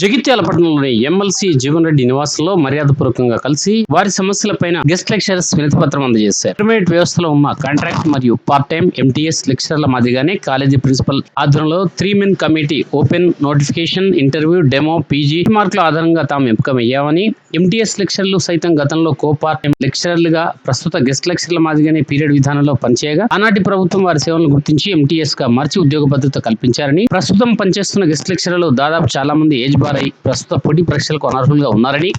జగిత్యాల పట్టణంలోని ఎమ్మెల్సీ జీవన్ రెడ్డి నివాసంలో మర్యాదపూర్వకంగా కలిసి వారి సమస్యలపైన గెస్ట్ లెక్చరర్స్ వినతిపత్రం అందజేశారు. ఇంటర్మీడియట్ వ్యవస్థలో ఉన్న కాంట్రాక్ట్ మరియు పార్ట్ టైం ఎంటీఎస్ లెక్చరర్ల మాదిరిగానే కాలేజీ ప్రిన్సిపల్ ఆధ్వర్యంలో 3 men committee open notification interview demo PG మార్కుల ఆధారంగా తాము ఎంపికమయ్యామని, ఎంటీఎస్ లెక్చరర్లు సైతం గతంలో కో పార్ట్ టైం లెక్చరర్లుగా ప్రస్తుత గెస్ట్ లెక్చరర్ల మాదిరిగానే పీరియడ్ విధానంలో పనిచేయగా ఆనాటి ప్రభుత్వం వారి సేవలను గుర్తించి ఎంటీఎస్ గా మార్చి ఉద్యోగ భద్రత కల్పించారని, ప్రస్తుతం పనిచేస్తున్న గెస్ట్ లెక్చరర్లు దాదాపు చాలా మంది ఏజ్ బార్ అయి ప్రస్తుత పోటీ పరీక్షలకు అనర్హులుగా ఉన్నారని,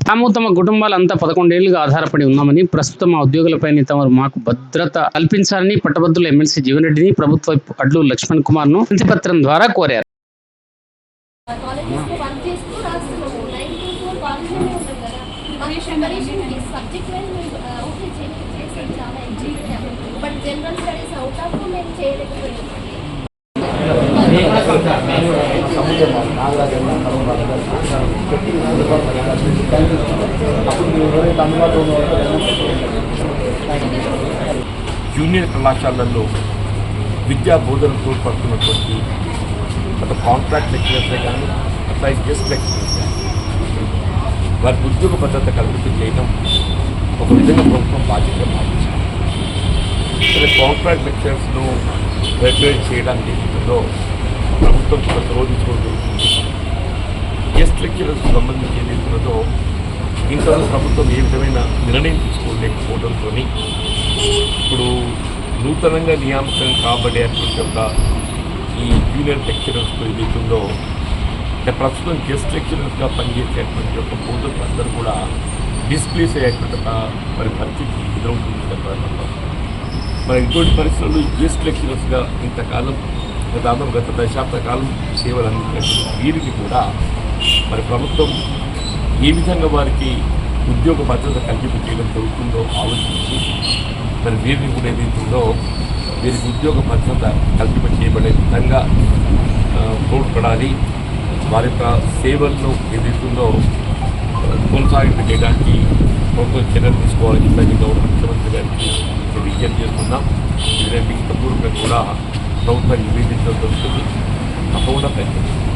తాము తమ కుటుంబాలంతా 11 ఏళ్లుగా ఆధారపడి ఉన్నామని, ప్రస్తుతం ఆ ఉద్యోగులపైన తమరు మాకు భద్రత కల్పించాలని పట్టభద్రుల ఎమ్మెల్సీ జీవన్ రెడ్డిని ప్రభుత్వ అడ్లు లక్ష్మణ్ కుమార్ ను వినతిపత్రం ద్వారా కోరారు. జూనియర్ కళాశాలల్లో విద్యా బోధన తోడ్పడుతున్నటువంటి అటు కాంట్రాక్ట్ లెక్చరర్సే కానీ అట్లా గెస్ట్ లెక్చరర్స్ వారికి ఉద్యోగ భద్రత కల్పించి చేయడం ఒక విధంగా ప్రభుత్వం బాధ్యత భావించాలి. సరే, కాంట్రాక్ట్ లెక్చరర్స్ను రెగ్యులేట్ చేయడానికి ఏదో ప్రభుత్వం కొంత రోజుకోవడం, గెస్ట్ లెక్చరర్స్కు సంబంధించి ఏదైతున్నదో ఇంతలో ప్రభుత్వం ఏ విధమైన నిర్ణయం తీసుకోలేకపోవడంతో ఇప్పుడు నూతనంగా నియామకం కాబడేటువంటి ఒక ఈ జూనియర్ లెక్చరర్స్కు ఏదైతుందో ప్రస్తుతం గెస్ట్ లెక్చరర్స్గా పనిచేసేటువంటి ఒక బోధకులందరూ కూడా డిస్ప్లేస్ అయ్యేటువంటి ఒక మరి పరిస్థితి ఎదురవుతుంది. మరి ఇటువంటి పరిస్థితుల్లో గెస్ట్ లెక్చరర్స్గా ఇంతకాలం దాదాపు గత దశాబ్ద కాలం సేవలు అందించినటువంటి వీరికి కూడా మరి ప్రభుత్వం ఏ విధంగా వారికి ఉద్యోగ భద్రత కల్పింపు చేయడం జరుగుతుందో ఆలోచించి మరి వీరిని కూడా ఏదైతుందో వీరికి ఉద్యోగ భద్రత కల్పింప చేయబడే విధంగా తోడ్పడాలి. వారి యొక్క సేవలను ఏదైతుందో కొనసాగింపజేయడానికి ప్రభుత్వం చర్యలు తీసుకోవాలని చెప్పి గౌరవ ముఖ్యమంత్రి గారికి విజ్ఞప్తి చేస్తున్నాం. ఇదే లిఖితపూర్వకంగా కూడా ప్రభుత్వాన్ని నివేదించడం జరుగుతుంది. తప్పకుండా ప్రయత్నిస్తాం.